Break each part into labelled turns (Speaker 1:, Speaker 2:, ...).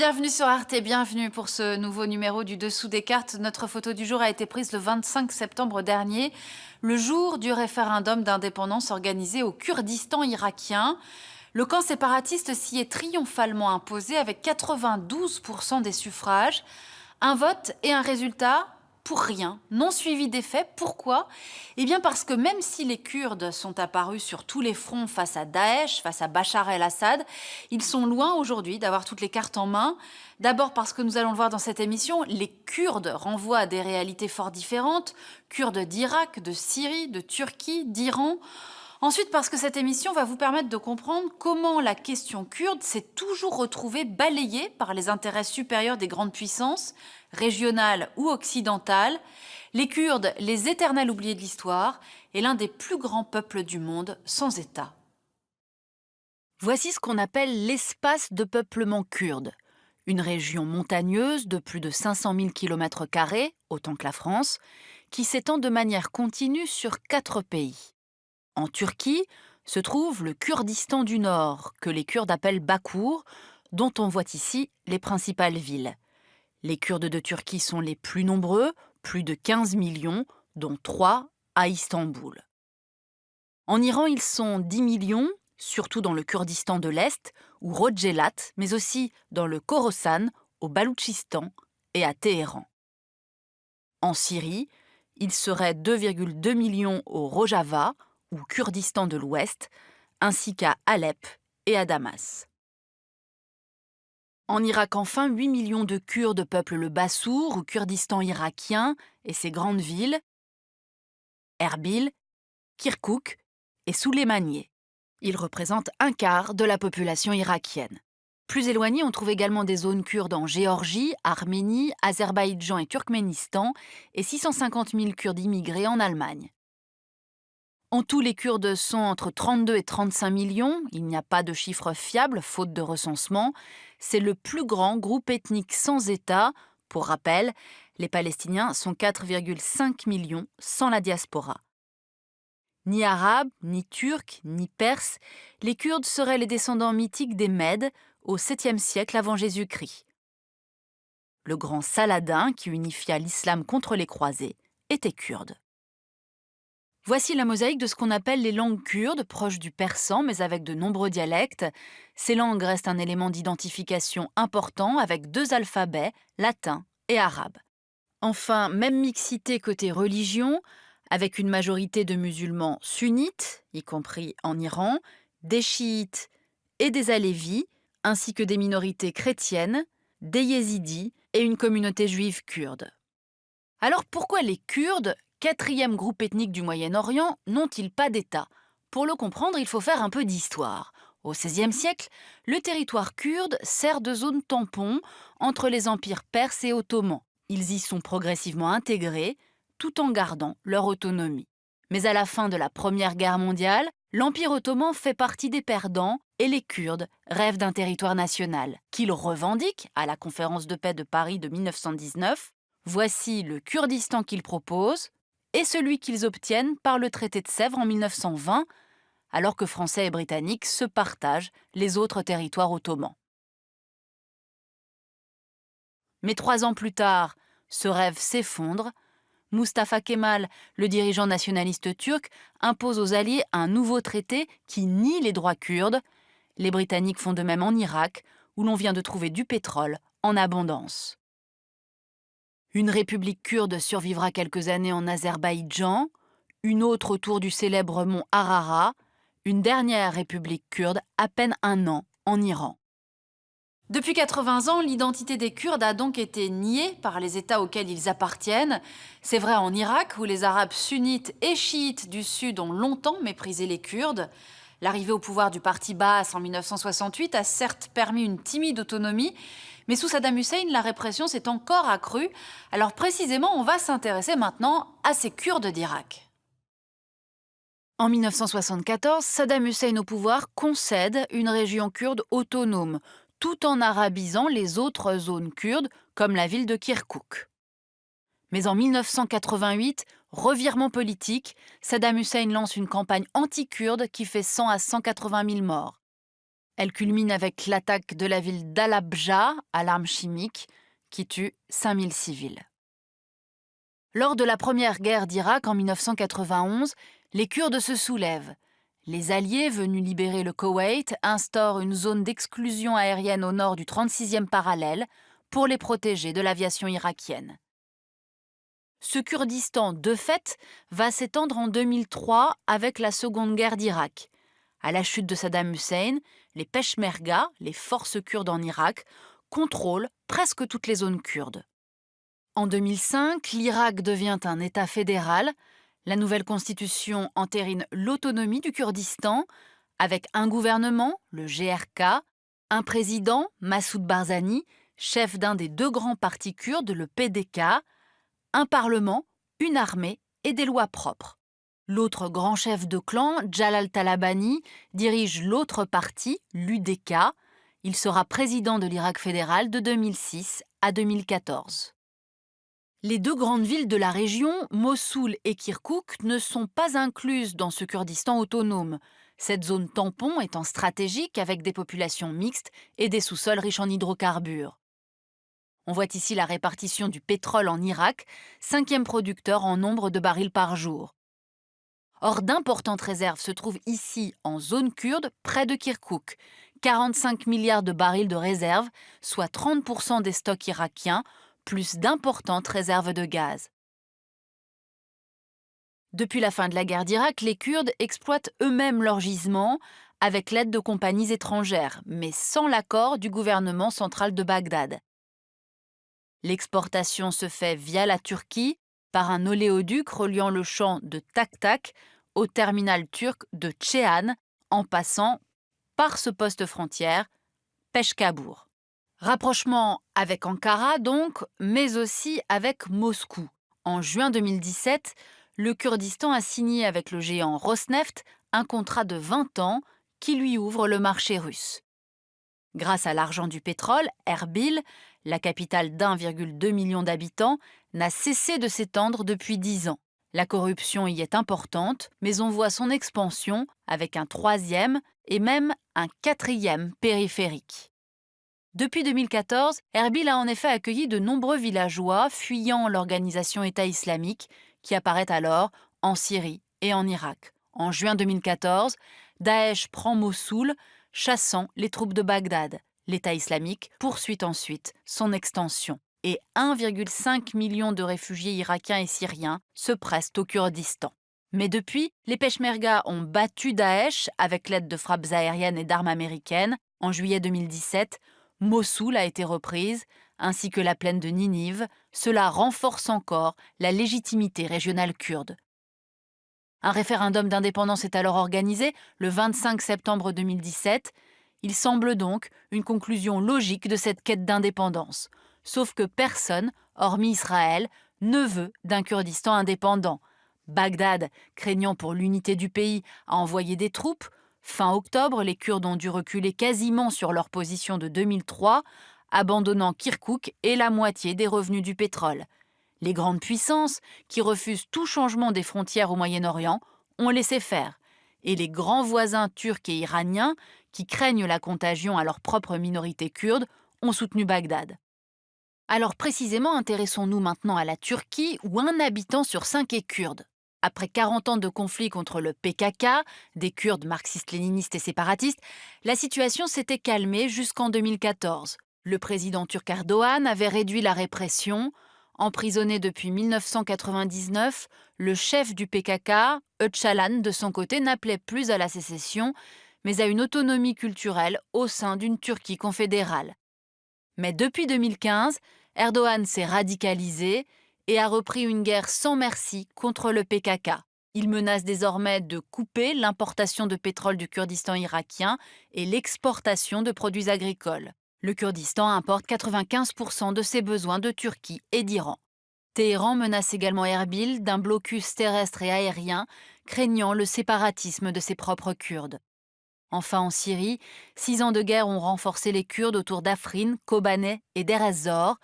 Speaker 1: Bienvenue sur Arte, bienvenue pour ce nouveau numéro du Dessous des cartes. Notre photo du jour a été prise le 25 septembre dernier, le jour du référendum d'indépendance organisé au Kurdistan irakien. Le camp séparatiste s'y est triomphalement imposé avec 92% des suffrages. Un vote et un résultat pour rien, non suivi d'effet. Pourquoi? Eh bien parce que même si les Kurdes sont apparus sur tous les fronts face à Daesh, face à Bachar el-Assad, ils sont loin aujourd'hui d'avoir toutes les cartes en main. D'abord parce que nous allons le voir dans cette émission, les Kurdes renvoient à des réalités fort différentes. Kurdes d'Irak, de Syrie, de Turquie, d'Iran. Ensuite, parce que cette émission va vous permettre de comprendre comment la question kurde s'est toujours retrouvée balayée par les intérêts supérieurs des grandes puissances, régionales ou occidentales. Les Kurdes, les éternels oubliés de l'histoire, et l'un des plus grands peuples du monde sans État. Voici ce qu'on appelle l'espace de peuplement kurde. Une région montagneuse de plus de 500 000 km², autant que la France, qui s'étend de manière continue sur 4 pays. En Turquie se trouve le Kurdistan du Nord, que les Kurdes appellent Bakour, dont on voit ici les principales villes. Les Kurdes de Turquie sont les plus nombreux, plus de 15 millions, dont 3 à Istanbul. En Iran, ils sont 10 millions, surtout dans le Kurdistan de l'Est, ou Rojhelat, mais aussi dans le Khorasan, au Baloutchistan et à Téhéran. En Syrie, ils seraient 2,2 millions au Rojava, ou Kurdistan de l'Ouest, ainsi qu'à Alep et à Damas. En Irak, enfin, 8 millions de Kurdes peuplent le Bassour, ou Kurdistan irakien, et ses grandes villes, Erbil, Kirkouk et Souleymaniye. Ils représentent un quart de la population irakienne. Plus éloignés, on trouve également des zones kurdes en Géorgie, Arménie, Azerbaïdjan et Turkménistan, et 650 000 Kurdes immigrés en Allemagne. En tout, les Kurdes sont entre 32 et 35 millions. Il n'y a pas de chiffre fiable, faute de recensement. C'est le plus grand groupe ethnique sans État. Pour rappel, les Palestiniens sont 4,5 millions sans la diaspora. Ni arabes, ni turcs, ni perses, les Kurdes seraient les descendants mythiques des Mèdes au 7e siècle avant Jésus-Christ. Le grand Saladin, qui unifia l'islam contre les croisés, était kurde. Voici la mosaïque de ce qu'on appelle les langues kurdes, proches du persan, mais avec de nombreux dialectes. Ces langues restent un élément d'identification important avec 2 alphabets, latin et arabe. Enfin, même mixité côté religion, avec une majorité de musulmans sunnites, y compris en Iran, des chiites et des alévis, ainsi que des minorités chrétiennes, des yézidis et une communauté juive kurde. Alors pourquoi les Kurdes, 4e groupe ethnique du Moyen-Orient, n'ont-ils pas d'État? Pour le comprendre, il faut faire un peu d'histoire. Au XVIe siècle, le territoire kurde sert de zone tampon entre les empires perses et ottomans. Ils y sont progressivement intégrés, tout en gardant leur autonomie. Mais à la fin de la Première Guerre mondiale, l'Empire ottoman fait partie des perdants et les Kurdes rêvent d'un territoire national, qu'ils revendiquent à la conférence de paix de Paris de 1919. Voici le Kurdistan qu'ils proposent et celui qu'ils obtiennent par le traité de Sèvres en 1920, alors que Français et Britanniques se partagent les autres territoires ottomans. Mais 3 ans plus tard, ce rêve s'effondre. Mustafa Kemal, le dirigeant nationaliste turc, impose aux Alliés un nouveau traité qui nie les droits kurdes. Les Britanniques font de même en Irak, où l'on vient de trouver du pétrole en abondance. Une république kurde survivra quelques années en Azerbaïdjan, une autre autour du célèbre mont Ararat, une dernière république kurde à peine 1 an en Iran. Depuis 80 ans, l'identité des Kurdes a donc été niée par les États auxquels ils appartiennent. C'est vrai en Irak, où les Arabes sunnites et chiites du Sud ont longtemps méprisé les Kurdes. L'arrivée au pouvoir du parti Baas en 1968 a certes permis une timide autonomie, mais sous Saddam Hussein, la répression s'est encore accrue. Alors précisément, on va s'intéresser maintenant à ces Kurdes d'Irak. En 1974, Saddam Hussein au pouvoir concède une région kurde autonome, tout en arabisant les autres zones kurdes, comme la ville de Kirkouk. Mais en 1988, revirement politique, Saddam Hussein lance une campagne anti-kurde qui fait 100 à 180 000 morts. Elle culmine avec l'attaque de la ville d'Halabja à l'arme chimique, qui tue 5000 civils. Lors de la première guerre d'Irak en 1991, les Kurdes se soulèvent. Les Alliés, venus libérer le Koweït, instaurent une zone d'exclusion aérienne au nord du 36e parallèle pour les protéger de l'aviation irakienne. Ce Kurdistan, de fait, va s'étendre en 2003 avec la Seconde Guerre d'Irak. À la chute de Saddam Hussein, les Peshmerga, les forces kurdes en Irak, contrôlent presque toutes les zones kurdes. En 2005, l'Irak devient un État fédéral. La nouvelle constitution entérine l'autonomie du Kurdistan, avec un gouvernement, le GRK, un président, Massoud Barzani, chef d'un des deux grands partis kurdes, le PDK, un parlement, une armée et des lois propres. L'autre grand chef de clan, Jalal Talabani, dirige l'autre parti, l'UDK. Il sera président de l'Irak fédéral de 2006 à 2014. Les deux grandes villes de la région, Mossoul et Kirkouk, ne sont pas incluses dans ce Kurdistan autonome, cette zone tampon étant stratégique avec des populations mixtes et des sous-sols riches en hydrocarbures. On voit ici la répartition du pétrole en Irak, 5e producteur en nombre de barils par jour. Or, d'importantes réserves se trouvent ici en zone kurde, près de Kirkouk. 45 milliards de barils de réserves, soit 30% des stocks irakiens, plus d'importantes réserves de gaz. Depuis la fin de la guerre d'Irak, les Kurdes exploitent eux-mêmes leurs gisements avec l'aide de compagnies étrangères, mais sans l'accord du gouvernement central de Bagdad. L'exportation se fait via la Turquie par un oléoduc reliant le champ de Taktak au terminal turc de Ceyhan en passant par ce poste frontière, Peshkabur. Rapprochement avec Ankara donc, mais aussi avec Moscou. En juin 2017, le Kurdistan a signé avec le géant Rosneft un contrat de 20 ans qui lui ouvre le marché russe. Grâce à l'argent du pétrole, Erbil, la capitale d'1,2 million d'habitants, n'a cessé de s'étendre depuis 10 ans. La corruption y est importante, mais on voit son expansion avec un 3e et même un 4e périphérique. Depuis 2014, Erbil a en effet accueilli de nombreux villageois fuyant l'organisation État islamique, qui apparaît alors en Syrie et en Irak. En juin 2014, Daesh prend Mossoul, chassant les troupes de Bagdad. L'État islamique poursuit ensuite son extension. Et 1,5 million de réfugiés irakiens et syriens se pressent au Kurdistan. Mais depuis, les Peshmerga ont battu Daesh avec l'aide de frappes aériennes et d'armes américaines. En juillet 2017, Mossoul a été reprise, ainsi que la plaine de Ninive. Cela renforce encore la légitimité régionale kurde. Un référendum d'indépendance est alors organisé le 25 septembre 2017. Il semble donc une conclusion logique de cette quête d'indépendance. Sauf que personne, hormis Israël, ne veut d'un Kurdistan indépendant. Bagdad, craignant pour l'unité du pays, a envoyé des troupes. Fin octobre, les Kurdes ont dû reculer quasiment sur leur position de 2003, abandonnant Kirkouk et la moitié des revenus du pétrole. Les grandes puissances, qui refusent tout changement des frontières au Moyen-Orient, ont laissé faire. Et les grands voisins turcs et iraniens, qui craignent la contagion à leur propre minorité kurde, ont soutenu Bagdad. Alors précisément, intéressons-nous maintenant à la Turquie, où 1 habitant sur 5 est kurde. Après 40 ans de conflit contre le PKK, des Kurdes marxistes-léninistes et séparatistes, la situation s'était calmée jusqu'en 2014. Le président turc Erdogan avait réduit la répression. Emprisonné depuis 1999, le chef du PKK, Öcalan, de son côté, n'appelait plus à la sécession, mais à une autonomie culturelle au sein d'une Turquie confédérale. Mais depuis 2015, Erdogan s'est radicalisé et a repris une guerre sans merci contre le PKK. Il menace désormais de couper l'importation de pétrole du Kurdistan irakien et l'exportation de produits agricoles. Le Kurdistan importe 95% de ses besoins de Turquie et d'Iran. Téhéran menace également Erbil d'un blocus terrestre et aérien, craignant le séparatisme de ses propres Kurdes. Enfin, en Syrie, 6 ans de guerre ont renforcé les Kurdes autour d'Afrin, Kobané et Deir ez-Zor.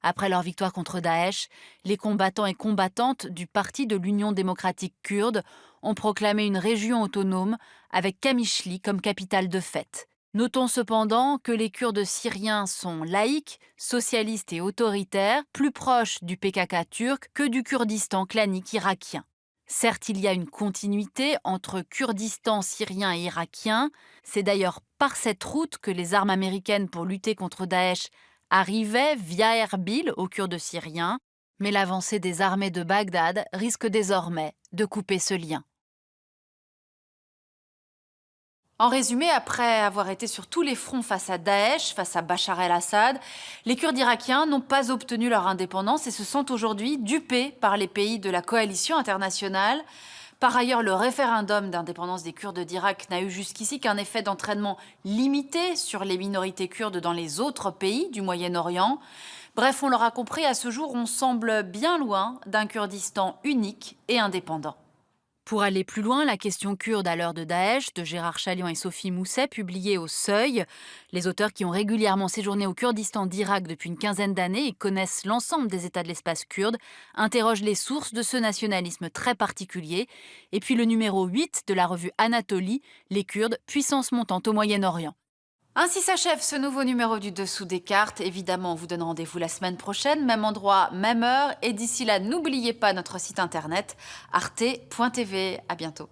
Speaker 1: Après leur victoire contre Daesh, les combattants et combattantes du Parti de l'Union démocratique kurde ont proclamé une région autonome avec Kamishli comme capitale de fait. Notons cependant que les Kurdes syriens sont laïques, socialistes et autoritaires, plus proches du PKK turc que du Kurdistan clanique irakien. Certes, il y a une continuité entre Kurdistan syrien et irakien. C'est d'ailleurs par cette route que les armes américaines pour lutter contre Daesh arrivaient via Erbil aux Kurdes syriens. Mais l'avancée des armées de Bagdad risque désormais de couper ce lien. En résumé, après avoir été sur tous les fronts face à Daesh, face à Bachar el-Assad, les Kurdes irakiens n'ont pas obtenu leur indépendance et se sentent aujourd'hui dupés par les pays de la coalition internationale. Par ailleurs, le référendum d'indépendance des Kurdes d'Irak n'a eu jusqu'ici qu'un effet d'entraînement limité sur les minorités kurdes dans les autres pays du Moyen-Orient. Bref, on l'aura compris, à ce jour, on semble bien loin d'un Kurdistan unique et indépendant. Pour aller plus loin, la question kurde à l'heure de Daesh, de Gérard Chalian et Sophie Mousset, publiée au Seuil. Les auteurs qui ont régulièrement séjourné au Kurdistan d'Irak depuis une quinzaine d'années et connaissent l'ensemble des États de l'espace kurde, interrogent les sources de ce nationalisme très particulier. Et puis le numéro 8 de la revue Anatolie, les Kurdes, puissance montante au Moyen-Orient. Ainsi s'achève ce nouveau numéro du Dessous des cartes. Évidemment, on vous donne rendez-vous la semaine prochaine, même endroit, même heure. Et d'ici là, n'oubliez pas notre site internet arte.tv. À bientôt.